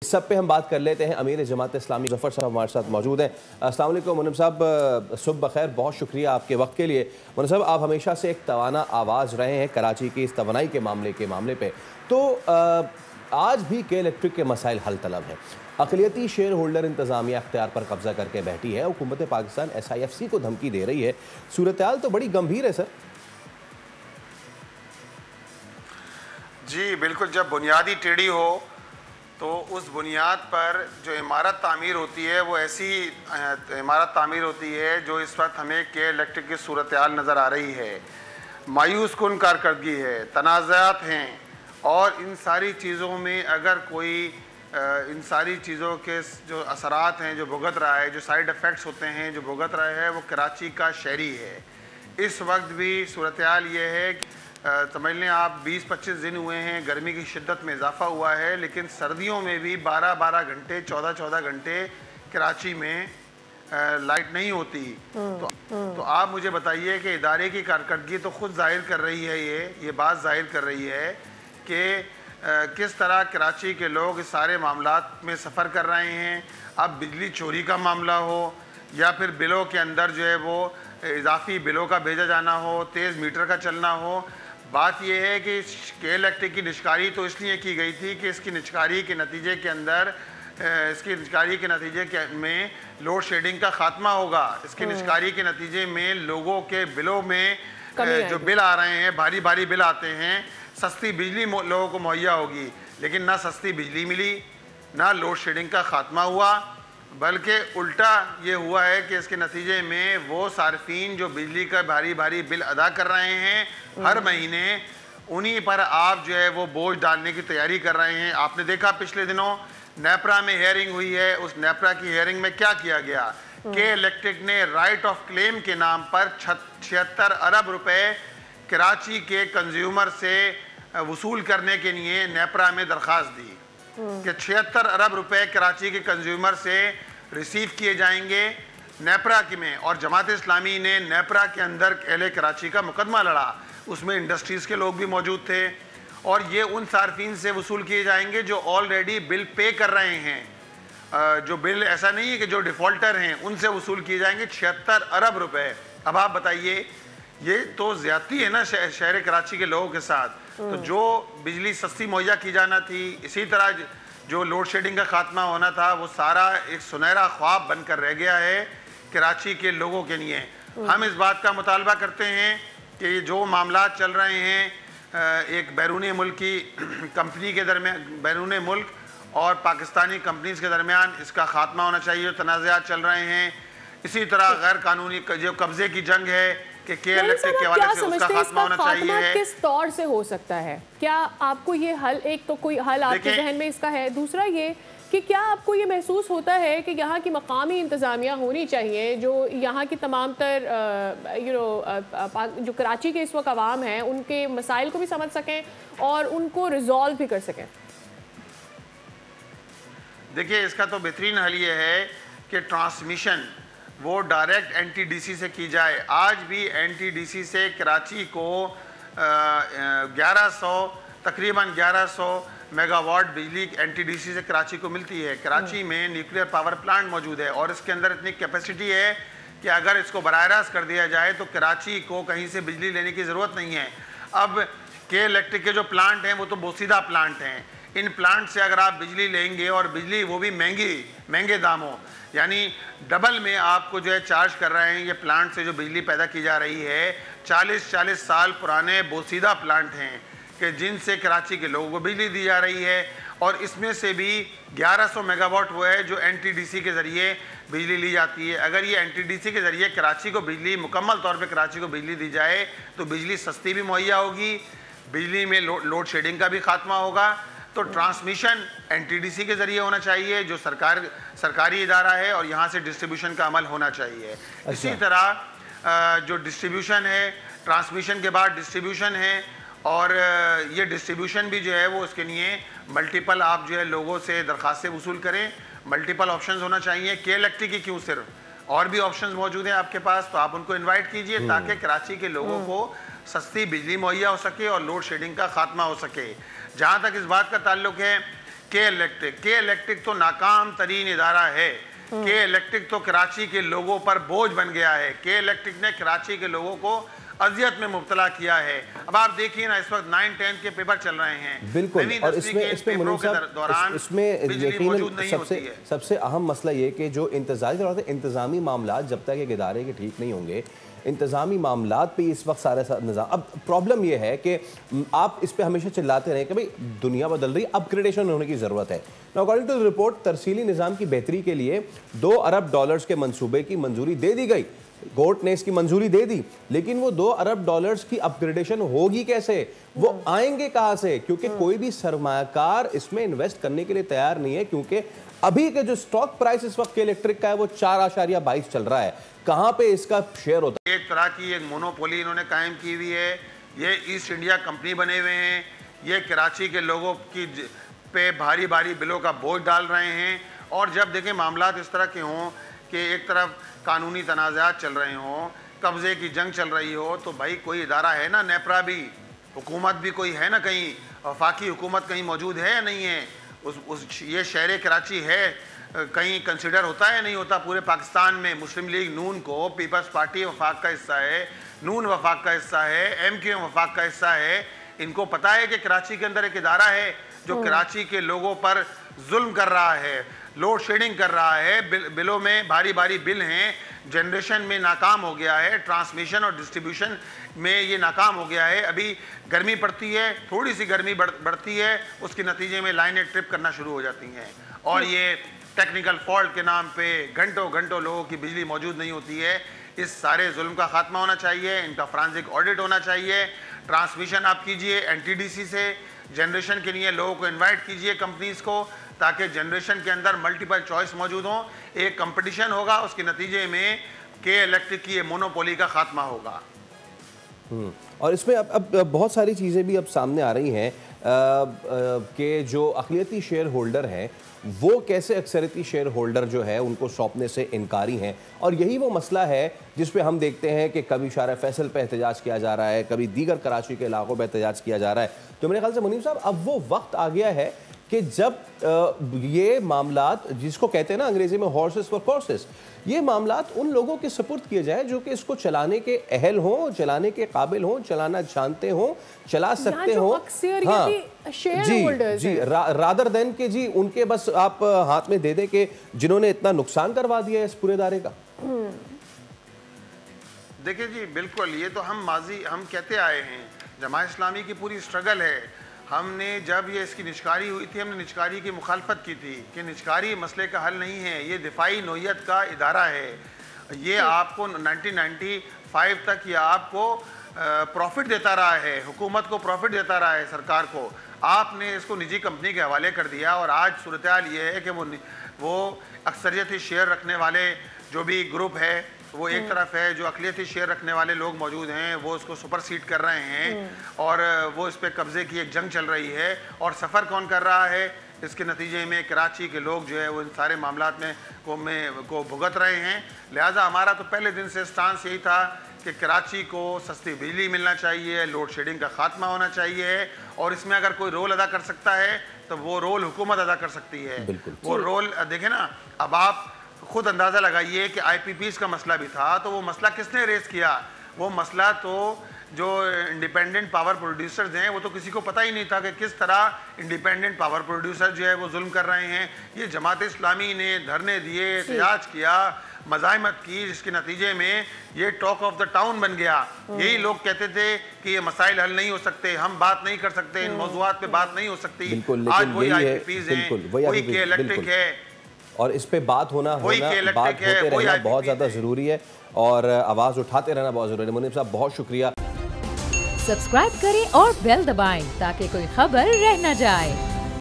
इस सब पे हम बात कर लेते हैं। अमीर जमात इस्लामी ज़फ़र साहब हमारे साथ मौजूद हैं। अस्सलाम वालेकुम मुनव्वर साहब, सुबह बखैर, बहुत शुक्रिया आपके वक्त के लिए। मुनव्वर साहब, आप हमेशा से एक तवाना आवाज़ रहे हैं कराची की इस तवानाई के मामले पे, तो आज भी के इलेक्ट्रिक के मसाइल हल तलब हैं। अक़लियती शेयर होल्डर इंतज़ामिया अख्तियार पर कब्ज़ा करके बैठी है, हुकूमत पाकिस्तान SIFC को धमकी दे रही है। सूरत हाल तो बड़ी गंभीर है सर। जी बिल्कुल, जब बुनियादी टेढ़ी हो तो उस बुनियाद पर जो इमारत तामीर होती है वो ऐसी इमारत तामीर होती है जो इस वक्त हमें के इलेक्ट्रिक की सूरत हाल नज़र आ रही है। मायूस कुन कारकर्दगी है, तनाज़ात हैं, और इन सारी चीज़ों में अगर कोई इन सारी चीज़ों के जो असरात हैं जो भुगत रहा है, जो साइड इफ़ेक्ट्स होते हैं जो भुगत रहा है, वो कराची का शहरी है। इस वक्त भी सूरत हाल ये है, समझ लें आप 20-25 दिन हुए हैं, गर्मी की शिद्दत में इजाफा हुआ है, लेकिन सर्दियों में भी 12-12 घंटे 14-14 घंटे कराची में लाइट नहीं होती। तो आप मुझे बताइए कि इदारे की कारकर्दगी तो खुद जाहिर कर रही है, ये बात जाहिर कर रही है कि किस तरह कराची के लोग इस सारे मामलात में सफ़र कर रहे हैं। अब बिजली चोरी का मामला हो या फिर बिलों के अंदर जो है वो इजाफी बिलों का भेजा जाना हो, तेज़ मीटर का चलना हो, बात यह है कि के इलेक्ट्रिक की निष्कारी तो इसलिए की गई थी कि इसकी निष्कारी के नतीजे के अंदर में लोड शेडिंग का खात्मा होगा। इसकी निष्कारी के नतीजे में लोगों के बिलों में जो बिल आ रहे हैं, भारी भारी बिल आते हैं, सस्ती बिजली लोगों को मुहैया होगी, लेकिन ना सस्ती बिजली मिली, ना लोड शेडिंग का खात्मा हुआ, बल्कि उल्टा ये हुआ है कि इसके नतीजे में वो सार्फिन जो बिजली का भारी भारी बिल अदा कर रहे हैं हर महीने, उन्हीं पर आप जो है वो बोझ डालने की तैयारी कर रहे हैं। आपने देखा पिछले दिनों नेपरा में हेयरिंग हुई है, उस नेपरा की हेयरिंग में क्या किया गया कि इलेक्ट्रिक ने राइट ऑफ क्लेम के नाम पर 76 अरब रुपए कराची के कंज्यूमर से वसूल करने के लिए नेपरा में दरख्वास्त दी कि 76 अरब रुपए कराची के कंज्यूमर से रिसीव किए जाएंगे नेपरा की में। और जमात इस्लामी ने नेपरा के अंदर अहले कराची का मुकदमा लड़ा, उसमें इंडस्ट्रीज़ के लोग भी मौजूद थे, और ये उन सार्फिन से वसूल किए जाएंगे जो ऑलरेडी बिल पे कर रहे हैं। जो बिल ऐसा नहीं है कि जो डिफ़ॉल्टर हैं उनसे वसूल किए जाएंगे 76 अरब रुपए। अब आप बताइए, ये तो ज़्यादती है ना शहर कराची के लोगों के साथ। तो जो बिजली सस्ती मुहैया की जाना थी, इसी तरह जो लोड शेडिंग का खात्मा होना था, वो सारा एक सुनहरा ख्वाब बनकर रह गया है कराची के लोगों के लिए। हम इस बात का मुतालबा करते हैं कि जो मामला चल रहे हैं एक बैरून मुल्क की कंपनी के दरमियान, बैरून मुल्क और पाकिस्तानी कंपनीज के दरमियान, इसका खात्मा होना चाहिए। जो तनाज़ात चल रहे हैं, इसी तरह गैर कानूनी जो कब्जे की जंग है कि इलेक्ट्रिक के हवाले से उसका खात्मा होना चाहिए। किस तौर से हो सकता है? क्या आपको ये हल, एक तो कोई हल आपके जहन में इसका है, दूसरा ये कि क्या आपको ये महसूस होता है कि यहाँ की मकामी इंतज़ामिया होनी चाहिए जो यहाँ की तमाम तर जो कराची के इस वक्त आवाम हैं उनके मसाइल को भी समझ सकें और उनको रिजॉल्व भी कर सकें? देखिए, इसका तो बेहतरीन हल ये है कि ट्रांसमिशन वो डायरेक्ट NTDC से की जाए। आज भी NTDC से कराची को तकरीबन 1100 मेगावाट बिजली NTDC से कराची को मिलती है। कराची में न्यूक्लियर पावर प्लांट मौजूद है और इसके अंदर इतनी कैपेसिटी है कि अगर इसको बराह रास्त कर दिया जाए तो कराची को कहीं से बिजली लेने की ज़रूरत नहीं है। अब के इलेक्ट्रिक के जो प्लांट हैं वो तो बोसीदा प्लांट हैं। इन प्लांट से अगर आप बिजली लेंगे और बिजली वो भी महंगे दामों, यानी डबल में आपको जो है चार्ज कर रहे हैं, ये प्लांट से जो बिजली पैदा की जा रही है 40-40 साल पुराने बोसीदा प्लांट हैं कि जिनसे कराची के लोगों को बिजली दी जा रही है। और इसमें से भी 1100 मेगावाट वो है जो NTDC के ज़रिए बिजली ली जाती है। अगर ये NTDC के ज़रिए कराची को बिजली, मुकम्मल तौर पे कराची को बिजली दी जाए तो बिजली सस्ती भी मुहैया होगी, बिजली में लोड शेडिंग का भी खात्मा होगा। तो ट्रांसमिशन NTDC के ज़रिए होना चाहिए जो सरकारी इदारा है, और यहाँ से डिस्ट्रीब्यूशन का अमल होना चाहिए। इसी तरह जो डिस्ट्रीब्यूशन है, ट्रांसमिशन के बाद डिस्ट्रीब्यूशन है, और ये डिस्ट्रीब्यूशन भी जो है वो उसके लिए मल्टीपल आप जो है लोगों से दरख्वास्तें वसूल करें। मल्टीपल ऑप्शंस होना चाहिए। के इलेक्ट्रिक की क्यों, सिर्फ और भी ऑप्शंस मौजूद हैं आपके पास, तो आप उनको इन्वाइट कीजिए ताकि कराची के लोगों को सस्ती बिजली मुहैया हो सके और लोड शेडिंग का खात्मा हो सके। जहाँ तक इस बात का ताल्लुक है के इलेक्ट्रिक तो नाकाम तरीन इदारा है। के इलेक्ट्रिक तो कराची के लोगों पर बोझ बन गया है। के इलेक्ट्रिक ने कराची के लोगों को अजियत में मुब्तला किया है। अब आप देखिए ना, इस वक्त 9-10 के पेपर चल रहे हैं। बिल्कुल, और इसमें यकीनन सबसे अहम मसला ये कि जो इंतजामी मामला जब तक एक इदारे के ठीक नहीं होंगे, इंतजामी मामलात पे इस वक्त सारे निज़ाम। अब प्रॉब्लम यह है कि आप इस पे हमेशा चिल्लाते रहे कि भाई दुनिया बदल रही, अपग्रेडेशन होने की ज़रूरत है। अकॉर्डिंग टू द रिपोर्ट, तरसीली निज़ाम की बेहतरी के लिए $2 अरब के मंसूबे की मंजूरी दे दी गई। कोर्ट ने इसकी मंजूरी दे दी, लेकिन वो $2 अरब की अपग्रेडेशन होगी कैसे, वो आएंगे कहां से? क्योंकि कोई भी सरमायाकार इसमें इन्वेस्ट करने के लिए तैयार नहीं है, क्योंकि अभी के जो स्टॉक प्राइस इस वक्त के इलेक्ट्रिक का है वो 4.22 चल रहा है। कहां पे इसका शेयर होता है? एक तरह की एक मोनोपोली इन्होंने कायम की हुई है। ये ईस्ट इंडिया कंपनी बने हुए हैं। ये कराची के लोगों की पे भारी भारी बिलों का बोझ डाल रहे हैं। और जब देखें मामलात इस तरह के हों कि एक तरफ कानूनी तनाज़ात चल रहे हों, कब्ज़े की जंग चल रही हो, तो भाई कोई इदारा है ना, नेपरा भी, हुकूमत भी कोई है ना, कहीं वफाकी हुकूमत कहीं मौजूद है या नहीं है? ये शहर कराची है कहीं कंसिडर होता है नहीं होता? पूरे पाकिस्तान में मुस्लिम लीग नून को, पीपल्स पार्टी वफाक का हिस्सा है, नून वफाक का हिस्सा है, MQM वफाक का हिस्सा है। इनको पता है कि कराची के अंदर एक इदारा है जो कराची के लोगों पर जुल्म कर रहा है, लोड शेडिंग कर रहा है, बिलों में भारी भारी बिल हैं, जनरेशन में नाकाम हो गया है, ट्रांसमिशन और डिस्ट्रीब्यूशन में ये नाकाम हो गया है। अभी गर्मी पड़ती है, थोड़ी सी गर्मी बढ़ती है, उसके नतीजे में लाइनें ट्रिप करना शुरू हो जाती हैं और ये टेक्निकल फॉल्ट के नाम पे घंटों घंटों लोगों की बिजली मौजूद नहीं होती है। इस सारे जुल्म का खात्मा होना चाहिए, इनका फ्रांसिक ऑडिट होना चाहिए। ट्रांसमिशन आप कीजिए NTDC से, जनरेशन के लिए लोगों को इन्वाइट कीजिए कंपनीज को, ताकि जनरेशन के अंदर मल्टीपल चॉइस मौजूद हो, एक कंपटीशन होगा, उसके नतीजे में के इलेक्ट्रिक की मोनोपोली का खात्मा होगा। और इसमें अब बहुत सारी चीज़ें भी अब सामने आ रही हैं कि जो अक़लियती शेयर होल्डर हैं वो कैसे अक्सरियती शेयर होल्डर जो है उनको सौंपने से इनकारी हैं। और यही वो मसला है जिस पे हम देखते हैं कि कभी शारा फैसल पे एहतजाज किया जा रहा है, कभी दीगर कराची के इलाकों पे एहतजाज किया जा रहा है। तो मेरे ख्याल से मुनीम साहब, अब वो वक्त आ गया है कि जब ये मामलात, जिसको कहते हैं ना अंग्रेजी में हॉर्सेस फॉर कोर्सेस, ये मामलात उन लोगों के सुपुर्द किए जाए जो कि इसको चलाने के अहल हों, चलाने के काबिल हों, चलाना जानते हों, चला सकते हों। हाँ जी, रादर देन के जी उनके बस आप हाथ में दे दे के जिन्होंने इतना नुकसान करवा दिया है इस पूरे इदारे का। देखिए जी, बिल्कुल, ये तो हम कहते आए हैं, जमात इस्लामी की पूरी स्ट्रगल है। हमने जब ये इसकी निचकारी हुई थी, हमने निचकारी की मुखालफत की थी कि निचकारी मसले का हल नहीं है, ये दिफाई नोयत का इदारा है। ये आपको 1995 तक ये आपको प्रॉफिट देता रहा है, हुकूमत को प्रॉफिट देता रहा है, सरकार को। आपने इसको निजी कंपनी के हवाले कर दिया और आज सूरत हाल ये है कि वो अक्सरियती शेयर रखने वाले जो भी ग्रुप है वो एक तरफ है, जो अक़लियती शेयर रखने वाले लोग मौजूद हैं वो उसको सुपरसीड कर रहे हैं और वो इस पे कब्जे की एक जंग चल रही है। और सफ़र कौन कर रहा है? इसके नतीजे में कराची के लोग जो है वो इन सारे मामलात में को भुगत रहे हैं। लिहाजा हमारा तो पहले दिन से स्टांस यही था कि कराची को सस्ती बिजली मिलना चाहिए, लोड शेडिंग का खात्मा होना चाहिए और इसमें अगर कोई रोल अदा कर सकता है तो वो रोल हुकूमत अदा कर सकती है। वो रोल देखें ना, अब आप खुद अंदाज़ा लगाइए कि IPPs का मसला भी था, तो वो मसला किसने रेस किया? वो मसला तो जो इंडिपेंडेंट पावर प्रोड्यूसर्स हैं वो तो किसी को पता ही नहीं था कि किस तरह इंडिपेंडेंट पावर प्रोड्यूसर जो है वो जुल्म कर रहे हैं। ये जमात इस्लामी ने धरने दिए, एहतजाज किया, मज़ाहमत की, जिसके नतीजे में ये टॉक ऑफ द टाउन बन गया। यही लोग कहते थे कि ये मसाइल हल नहीं हो सकते, हम बात नहीं कर सकते, इन मौज़ूआत पे बात नहीं हो सकती। आज वही IPPs हैं, वही के इलेक्ट्रिक है और इस पे बात बात होते रहना बहुत ज़्यादा ज़रूरी है और आवाज़ उठाते रहना बहुत ज़रूरी है। मुनीब साहब, बहुत शुक्रिया। सब्सक्राइब करें और बेल दबाएं ताकि कोई खबर रह न जाए।